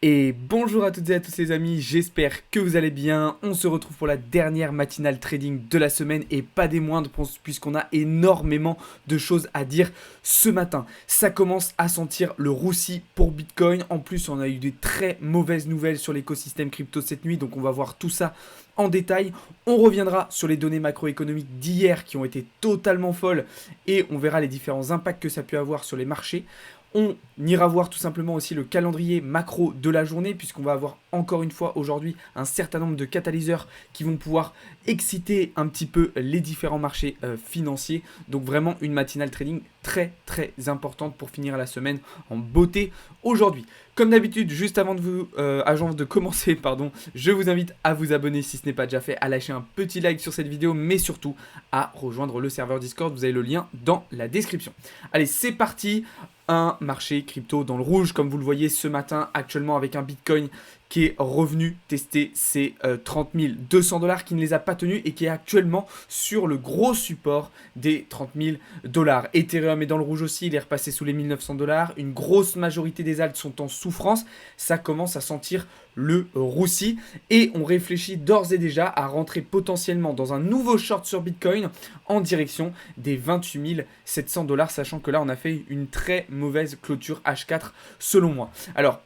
Et bonjour à toutes et à tous les amis, j'espère que vous allez bien. On se retrouve pour la dernière matinale trading de la semaine et pas des moindres puisqu'on a énormément de choses à dire ce matin. Ça commence à sentir le roussi pour Bitcoin. En plus, on a eu des très mauvaises nouvelles sur l'écosystème crypto cette nuit, donc on va voir tout ça en détail. On reviendra sur les données macroéconomiques d'hier qui ont été totalement folles et on verra les différents impacts que ça peut avoir sur les marchés. On ira voir tout simplement aussi le calendrier macro de la journée puisqu'on va avoir encore une fois aujourd'hui un certain nombre de catalyseurs qui vont pouvoir exciter un petit peu les différents marchés financiers. Donc vraiment une matinale trading très très importante pour finir la semaine en beauté aujourd'hui. Comme d'habitude, juste avant de commencer, je vous invite à vous abonner si ce n'est pas déjà fait, à lâcher un petit like sur cette vidéo, mais surtout à rejoindre le serveur Discord. Vous avez le lien dans la description. Allez, c'est parti. Un marché crypto dans le rouge, comme vous le voyez ce matin, actuellement avec un Bitcoin qui est revenu tester ses 30 200 $, qui ne les a pas tenus et qui est actuellement sur le gros support des 30 000 $. Ethereum est dans le rouge aussi, il est repassé sous les 1900 $. Une grosse majorité des altcoins sont en souffrance. Ça commence à sentir le roussi et on réfléchit d'ores et déjà à rentrer potentiellement dans un nouveau short sur Bitcoin en direction des 28 700 $, sachant que là on a fait une très mauvaise clôture H4 selon moi. Alors,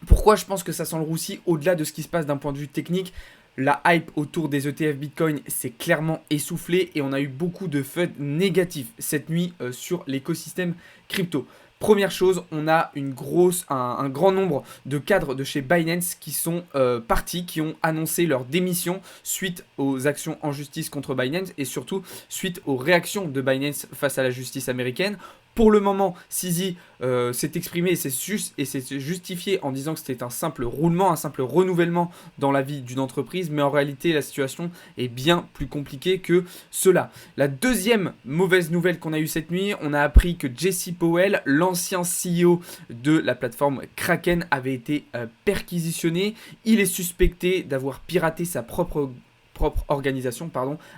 pourquoi je pense que ça sent le roussi au-delà de ce qui se passe d'un point de vue technique? La hype autour des ETF Bitcoin s'est clairement essoufflée et on a eu beaucoup de FUD négatifs cette nuit sur l'écosystème crypto. Première chose, on a un grand nombre de cadres de chez Binance qui sont partis, qui ont annoncé leur démission suite aux actions en justice contre Binance et surtout suite aux réactions de Binance face à la justice américaine. Pour le moment, CZ s'est exprimé et s'est justifié en disant que c'était un simple roulement, un simple renouvellement dans la vie d'une entreprise, mais en réalité, la situation est bien plus compliquée que cela. La deuxième mauvaise nouvelle qu'on a eue cette nuit, on a appris que Jesse Powell, l'ancien CEO de la plateforme Kraken, avait été perquisitionné. Il est suspecté d'avoir piraté sa propre organisation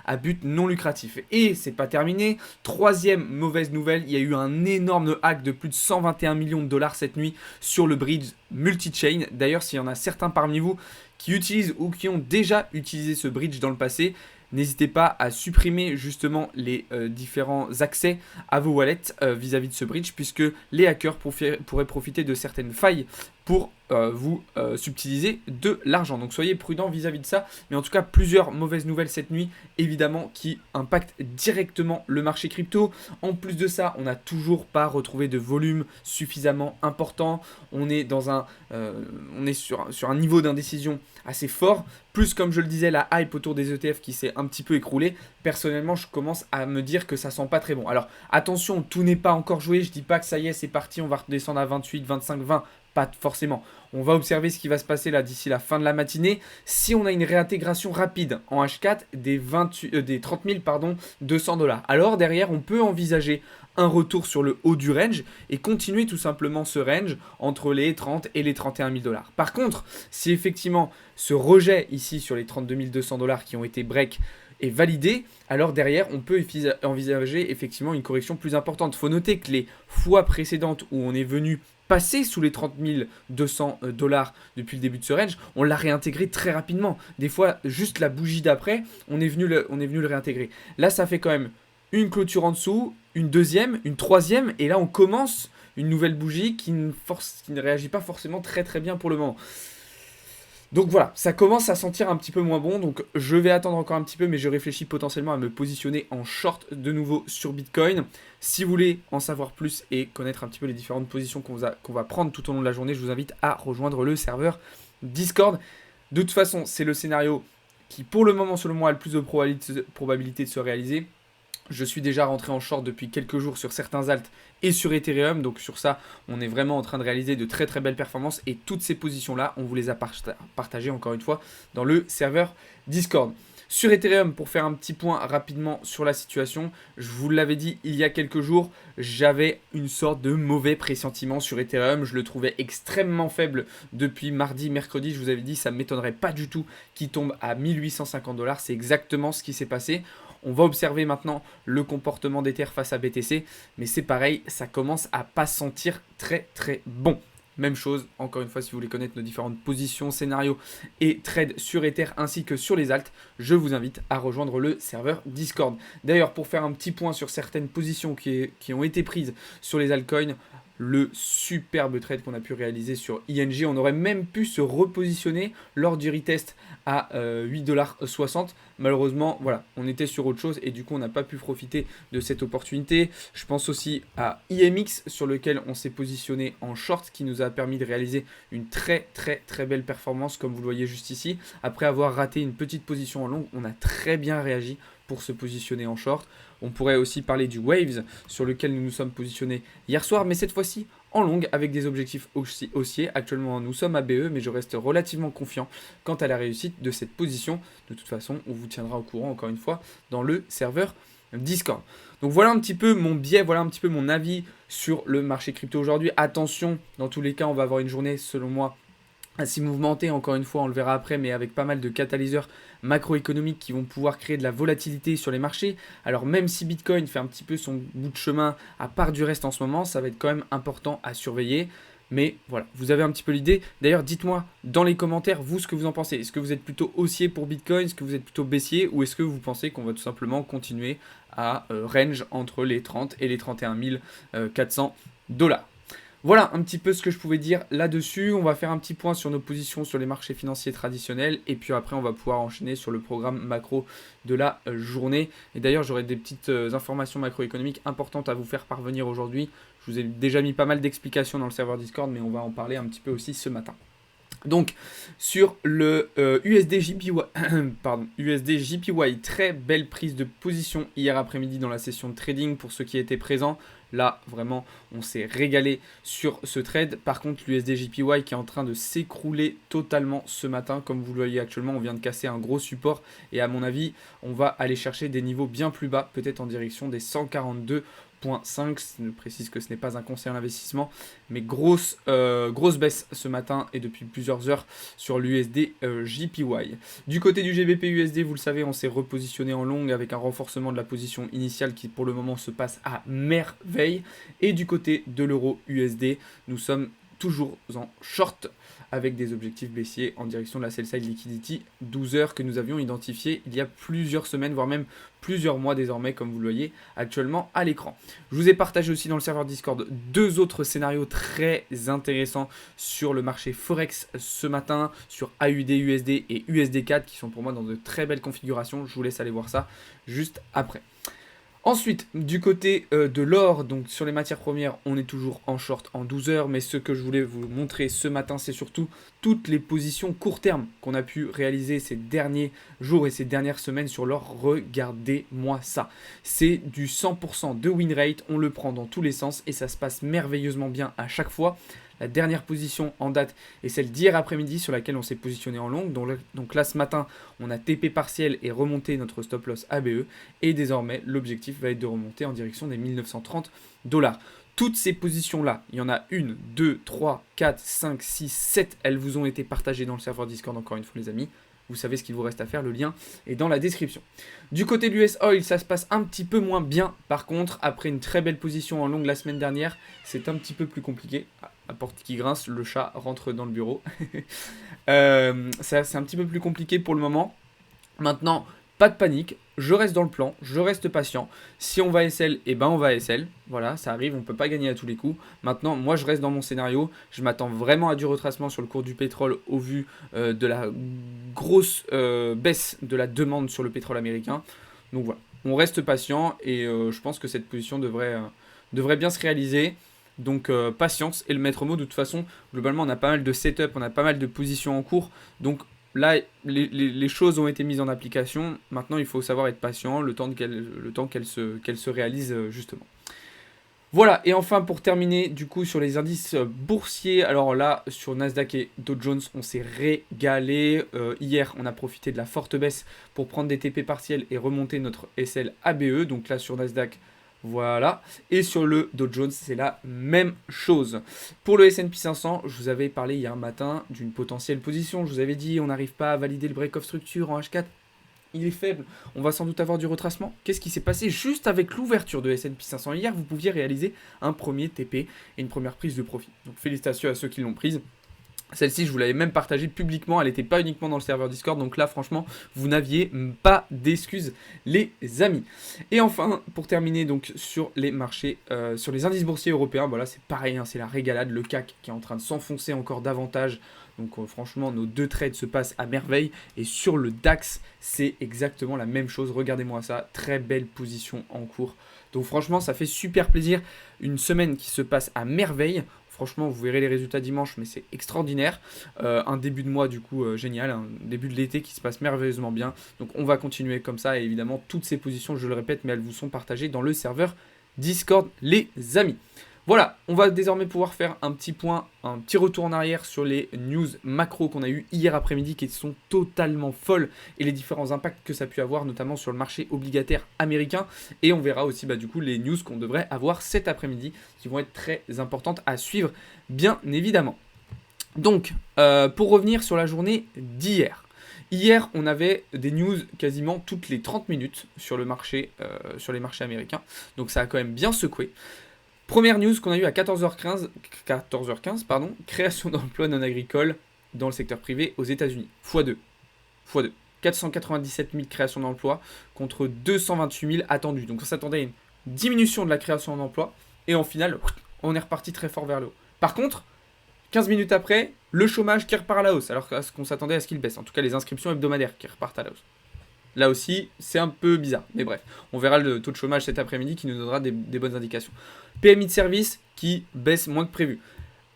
à but non lucratif. Et c'est pas terminé. Troisième mauvaise nouvelle, il y a eu un énorme hack de plus de 121 millions de dollars cette nuit sur le bridge multi-chain. D'ailleurs, s'il y en a certains parmi vous qui utilisent ou qui ont déjà utilisé ce bridge dans le passé, n'hésitez pas à supprimer justement les différents accès à vos wallets vis-à-vis de ce bridge, puisque les hackers pourraient profiter de certaines failles pour vous subtiliser de l'argent. Donc soyez prudents vis-à-vis de ça. Mais en tout cas, plusieurs mauvaises nouvelles cette nuit, évidemment, qui impactent directement le marché crypto. En plus de ça, on n'a toujours pas retrouvé de volume suffisamment important. On est sur un niveau d'indécision assez fort. Plus, comme je le disais, la hype autour des ETF qui s'est un petit peu écroulée. Personnellement, je commence à me dire que ça sent pas très bon. Alors, attention, tout n'est pas encore joué. Je dis pas que ça y est, c'est parti, on va redescendre à 28, 25, 20. Pas forcément. On va observer ce qui va se passer là d'ici la fin de la matinée. Si on a une réintégration rapide en H4 des 30 200 $, alors derrière, on peut envisager un retour sur le haut du range et continuer tout simplement ce range entre les 30 et les 31 000 $. Par contre, si effectivement ce rejet ici sur les 32 200 $ qui ont été break est validé, alors derrière on peut envisager effectivement une correction plus importante. Il faut noter que les fois précédentes où on est venu passer sous les 30 200 $ depuis le début de ce range, on l'a réintégré très rapidement. Des fois, juste la bougie d'après, on est venu le réintégrer. Là, ça fait quand même une clôture en dessous, une deuxième, une troisième, et là, on commence une nouvelle bougie qui ne réagit pas forcément très très bien pour le moment. Donc voilà, ça commence à sentir un petit peu moins bon, donc je vais attendre encore un petit peu, mais je réfléchis potentiellement à me positionner en short de nouveau sur Bitcoin. Si vous voulez en savoir plus et connaître un petit peu les différentes positions qu'on va prendre tout au long de la journée, je vous invite à rejoindre le serveur Discord. De toute façon, c'est le scénario qui pour le moment selon moi a le plus de probabilité de se réaliser. Je suis déjà rentré en short depuis quelques jours sur certains alts et sur Ethereum. Donc sur ça, on est vraiment en train de réaliser de très très belles performances. Et toutes ces positions-là, on vous les a partagées encore une fois dans le serveur Discord. Sur Ethereum, pour faire un petit point rapidement sur la situation, je vous l'avais dit il y a quelques jours, j'avais une sorte de mauvais pressentiment sur Ethereum. Je le trouvais extrêmement faible depuis mardi, mercredi. Je vous avais dit, ça ne m'étonnerait pas du tout qu'il tombe à 1850 $. C'est exactement ce qui s'est passé. On va observer maintenant le comportement d'Ether face à BTC. Mais c'est pareil, ça commence à pas sentir très très bon. Même chose, encore une fois, si vous voulez connaître nos différentes positions, scénarios et trades sur Ether ainsi que sur les alts, je vous invite à rejoindre le serveur Discord. D'ailleurs, pour faire un petit point sur certaines positions qui ont été prises sur les altcoins, le superbe trade qu'on a pu réaliser sur ING, on aurait même pu se repositionner lors du retest à 8,60$. Malheureusement, voilà, on était sur autre chose et du coup on n'a pas pu profiter de cette opportunité. Je pense aussi à IMX sur lequel on s'est positionné en short, qui nous a permis de réaliser une très belle performance comme vous le voyez juste ici. Après avoir raté une petite position en long, on a très bien réagi pour se positionner en short. On pourrait aussi parler du Waves sur lequel nous nous sommes positionnés hier soir, mais cette fois-ci en longue avec des objectifs haussiers. Actuellement, nous sommes à BE, mais je reste relativement confiant quant à la réussite de cette position. De toute façon, on vous tiendra au courant, encore une fois, dans le serveur Discord. Donc voilà un petit peu mon biais, voilà un petit peu mon avis sur le marché crypto aujourd'hui. Attention, dans tous les cas, on va avoir une journée, selon moi, assez mouvementé, encore une fois, on le verra après, mais avec pas mal de catalyseurs macroéconomiques qui vont pouvoir créer de la volatilité sur les marchés. Alors même si Bitcoin fait un petit peu son bout de chemin à part du reste en ce moment, ça va être quand même important à surveiller. Mais voilà, vous avez un petit peu l'idée. D'ailleurs, dites-moi dans les commentaires, vous, ce que vous en pensez. Est-ce que vous êtes plutôt haussier pour Bitcoin? Est-ce que vous êtes plutôt baissier? Ou est-ce que vous pensez qu'on va tout simplement continuer à range entre les 30 et les 31 400$? Voilà un petit peu ce que je pouvais dire là-dessus. On va faire un petit point sur nos positions sur les marchés financiers traditionnels. Et puis après, on va pouvoir enchaîner sur le programme macro de la journée. Et d'ailleurs, j'aurai des petites informations macroéconomiques importantes à vous faire parvenir aujourd'hui. Je vous ai déjà mis pas mal d'explications dans le serveur Discord, mais on va en parler un petit peu aussi ce matin. Donc sur le USD JPY, très belle prise de position hier après-midi dans la session de trading pour ceux qui étaient présents. Là, vraiment, on s'est régalé sur ce trade. Par contre, l'USD JPY qui est en train de s'écrouler totalement ce matin. Comme vous le voyez actuellement, on vient de casser un gros support. Et à mon avis, on va aller chercher des niveaux bien plus bas, peut-être en direction des 142,5. Je précise que ce n'est pas un conseil en investissement, mais grosse baisse ce matin et depuis plusieurs heures sur l'USD JPY. Du côté du GBP USD, vous le savez, on s'est repositionné en long avec un renforcement de la position initiale qui pour le moment se passe à merveille. Et du côté de l'euro USD, nous sommes toujours en short avec des objectifs baissiers en direction de la sell side liquidity 12 heures que nous avions identifié il y a plusieurs semaines, voire même plusieurs mois désormais, comme vous le voyez actuellement à l'écran. Je vous ai partagé aussi dans le serveur Discord deux autres scénarios très intéressants sur le marché Forex ce matin, sur AUD USD et USD4 qui sont pour moi dans de très belles configurations. Je vous laisse aller voir ça juste après. Ensuite, du côté de l'or, donc sur les matières premières, on est toujours en short en 12 heures. Mais ce que je voulais vous montrer ce matin, c'est surtout toutes les positions court terme qu'on a pu réaliser ces derniers jours et ces dernières semaines sur l'or. Regardez-moi ça. C'est du 100% de win rate, on le prend dans tous les sens et ça se passe merveilleusement bien à chaque fois. La dernière position en date est celle d'hier après-midi sur laquelle on s'est positionné en longue. Donc là, ce matin, on a TP partiel et remonté notre stop loss ABE. Et désormais, l'objectif va être de remonter en direction des 1930$. Toutes ces positions-là, il y en a 1, 2, 3, 4, 5, 6, 7. Elles vous ont été partagées dans le serveur Discord, encore une fois les amis. Vous savez ce qu'il vous reste à faire, le lien est dans la description. Du côté du US Oil, ça se passe un petit peu moins bien. Par contre, après une très belle position en longue la semaine dernière, c'est un petit peu plus compliqué. La porte qui grince, le chat rentre dans le bureau. C'est un petit peu plus compliqué pour le moment. Maintenant, pas de panique, je reste dans le plan, je reste patient. Si on va SL, eh ben on va SL. Voilà, ça arrive, on ne peut pas gagner à tous les coups. Maintenant, moi je reste dans mon scénario. Je m'attends vraiment à du retracement sur le cours du pétrole au vu de la grosse baisse de la demande sur le pétrole américain. Donc voilà, on reste patient et je pense que cette position devrait bien se réaliser. Donc patience et le maître mot. De toute façon, globalement, on a pas mal de setup, on a pas mal de positions en cours. Donc là, les choses ont été mises en application. Maintenant, il faut savoir être patient le temps qu'elles se réalisent justement. Voilà, et enfin pour terminer, du coup, sur les indices boursiers, alors là, sur Nasdaq et Dow Jones, on s'est régalé. Hier, on a profité de la forte baisse pour prendre des TP partiels et remonter notre SL ABE. Donc là, sur Nasdaq, voilà. Et sur le Dow Jones, c'est la même chose. Pour le S&P 500, je vous avais parlé hier matin d'une potentielle position. Je vous avais dit, on n'arrive pas à valider le break of structure en H4. il est faible. On va sans doute avoir du retracement. Qu'est-ce qui s'est passé juste avec l'ouverture de S&P 500 hier? Vous pouviez réaliser un premier TP et une première prise de profit. Donc félicitations à ceux qui l'ont prise. Celle-ci, je vous l'avais même partagée publiquement, elle n'était pas uniquement dans le serveur Discord, donc là, franchement, vous n'aviez pas d'excuses, les amis. Et enfin, pour terminer donc sur les marchés, sur les indices boursiers européens, voilà, c'est pareil, hein, c'est la régalade, le CAC qui est en train de s'enfoncer encore davantage. Donc franchement, nos deux trades se passent à merveille. Et sur le DAX, c'est exactement la même chose. Regardez-moi ça, très belle position en cours. Donc franchement, ça fait super plaisir. Une semaine qui se passe à merveille. Franchement, vous verrez les résultats dimanche, mais c'est extraordinaire. Un début de mois, du coup, génial. Un début de l'été qui se passe merveilleusement bien. Donc, on va continuer comme ça. Et évidemment, toutes ces positions, je le répète, mais elles vous sont partagées dans le serveur Discord, les amis. Voilà, on va désormais pouvoir faire un petit point, un petit retour en arrière sur les news macro qu'on a eu hier après-midi qui sont totalement folles et les différents impacts que ça a pu avoir, notamment sur le marché obligataire américain. Et on verra aussi du coup les news qu'on devrait avoir cet après-midi qui vont être très importantes à suivre, bien évidemment. Donc, pour revenir sur la journée d'hier. Hier, on avait des news quasiment toutes les 30 minutes sur le marché, sur les marchés américains. Donc ça a quand même bien secoué. Première news qu'on a eue à 14h15, création d'emplois non agricoles dans le secteur privé aux États-Unis. x2. 497 000 créations d'emplois contre 228 000 attendues. Donc on s'attendait à une diminution de la création d'emplois. Et en final, on est reparti très fort vers le haut. Par contre, 15 minutes après, le chômage qui repart à la hausse. Alors qu'on s'attendait à ce qu'il baisse. En tout cas, les inscriptions hebdomadaires qui repartent à la hausse. Là aussi, c'est un peu bizarre. Mais bref, on verra le taux de chômage cet après-midi qui nous donnera des bonnes indications. PMI de service qui baisse moins que prévu.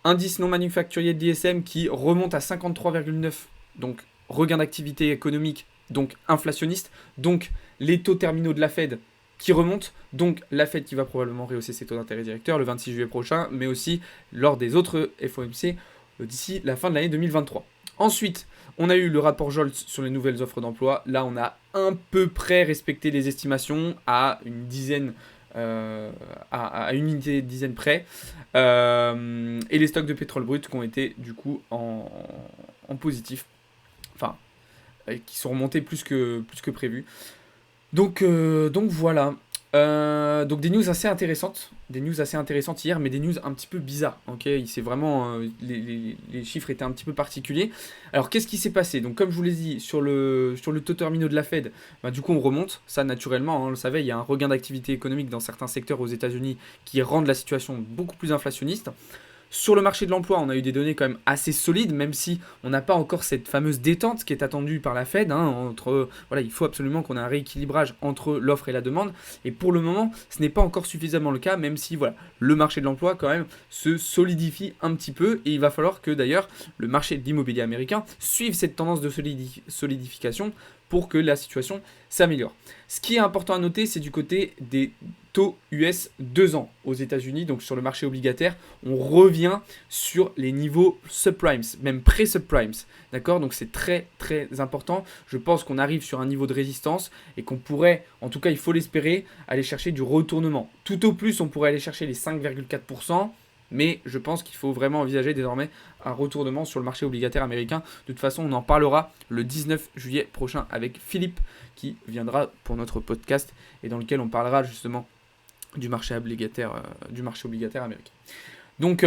Indice non manufacturier de l'ISM qui remonte à 53,9. Donc, regain d'activité économique, donc inflationniste. Donc, les taux terminaux de la Fed qui remontent. Donc, la Fed qui va probablement rehausser ses taux d'intérêt directeurs le 26 juillet prochain, mais aussi lors des autres FOMC d'ici la fin de l'année 2023. Ensuite, on a eu le rapport Jolts sur les nouvelles offres d'emploi. Là, on a à peu près respecté les estimations à une dizaine, à une unité de dizaine près. Et les stocks de pétrole brut qui ont été du coup en positif. Enfin, qui sont remontés plus que prévu. Donc voilà. Donc des news assez intéressantes hier, mais des news un petit peu bizarres. Ok, c'est vraiment les chiffres étaient un petit peu particuliers. Alors qu'est-ce qui s'est passé? Donc comme je vous l'ai dit sur le taux terminaux de la Fed, du coup on remonte. Ça naturellement, on le savait, il y a un regain d'activité économique dans certains secteurs aux États-Unis qui rendent la situation beaucoup plus inflationniste. Sur le marché de l'emploi, on a eu des données quand même assez solides, même si on n'a pas encore cette fameuse détente qui est attendue par la Fed. Il faut absolument qu'on ait un rééquilibrage entre l'offre et la demande. Et pour le moment, ce n'est pas encore suffisamment le cas, même si le marché de l'emploi quand même se solidifie un petit peu. Et il va falloir que d'ailleurs le marché de l'immobilier américain suive cette tendance de solidification pour que la situation s'améliore. Ce qui est important à noter, c'est du côté des taux US 2 ans aux États-Unis, donc sur le marché obligataire, on revient sur les niveaux subprimes, même pré-subprimes, d'accord? Donc c'est très très important. Je pense qu'on arrive sur un niveau de résistance et qu'on pourrait, en tout cas il faut l'espérer, aller chercher du retournement. Tout au plus, on pourrait aller chercher les 5,4%. Mais je pense qu'il faut vraiment envisager désormais un retournement sur le marché obligataire américain. De toute façon, on en parlera le 19 juillet prochain avec Philippe qui viendra pour notre podcast et dans lequel on parlera justement du marché obligataire américain. Donc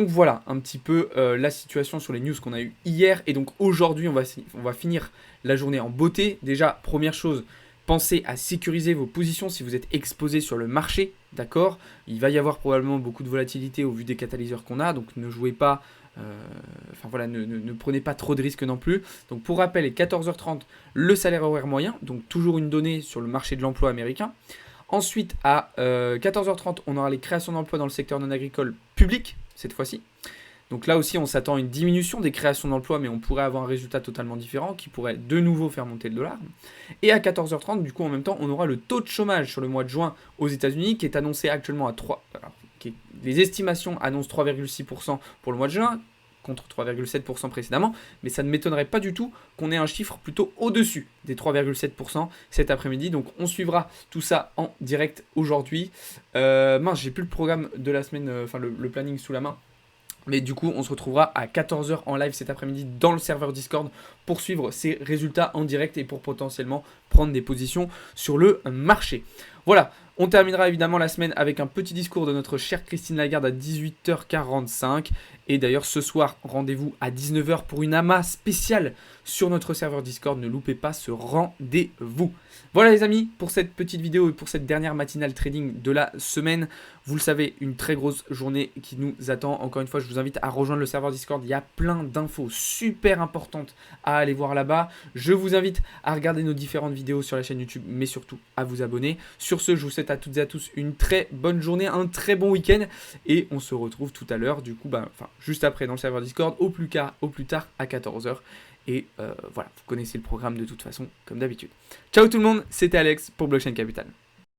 voilà un petit peu la situation sur les news qu'on a eues hier. Et donc aujourd'hui, on va finir la journée en beauté. Déjà, première chose, pensez à sécuriser vos positions si vous êtes exposé sur le marché, d'accord? Il va y avoir probablement beaucoup de volatilité au vu des catalyseurs qu'on a, donc ne jouez pas, ne prenez pas trop de risques non plus. Donc pour rappel, à 14h30, le salaire horaire moyen, donc toujours une donnée sur le marché de l'emploi américain. Ensuite, à 14h30, on aura les créations d'emplois dans le secteur non agricole public, cette fois-ci. Donc là aussi, on s'attend à une diminution des créations d'emplois, mais on pourrait avoir un résultat totalement différent qui pourrait de nouveau faire monter le dollar. Et à 14h30, du coup, en même temps, on aura le taux de chômage sur le mois de juin aux États-Unis qui est annoncé actuellement à 3. Les estimations annoncent 3,6% pour le mois de juin, contre 3,7% précédemment, mais ça ne m'étonnerait pas du tout qu'on ait un chiffre plutôt au-dessus des 3,7% cet après-midi. Donc on suivra tout ça en direct aujourd'hui. J'ai plus le programme de la semaine, le planning sous la main. Mais du coup, on se retrouvera à 14 h en live cet après-midi dans le serveur Discord pour suivre ces résultats en direct et pour potentiellement prendre des positions sur le marché. Voilà, on terminera évidemment la semaine avec un petit discours de notre chère Christine Lagarde à 18 h 45. Et d'ailleurs, ce soir, rendez-vous à 19 h pour une AMA spéciale sur notre serveur Discord. Ne loupez pas ce rendez-vous. Voilà les amis, pour cette petite vidéo et pour cette dernière matinale trading de la semaine. Vous le savez, une très grosse journée qui nous attend. Encore une fois, je vous invite à rejoindre le serveur Discord. Il y a plein d'infos super importantes à aller voir là-bas. Je vous invite à regarder nos différentes vidéos sur la chaîne YouTube, mais surtout à vous abonner. Sur ce, je vous souhaite à toutes et à tous une très bonne journée, un très bon week-end. Et on se retrouve tout à l'heure, du coup, juste après dans le serveur Discord, au plus tard à 14 h. Et voilà, vous connaissez le programme de toute façon, comme d'habitude. Ciao tout le monde, c'était Alex pour Blockchain Capital.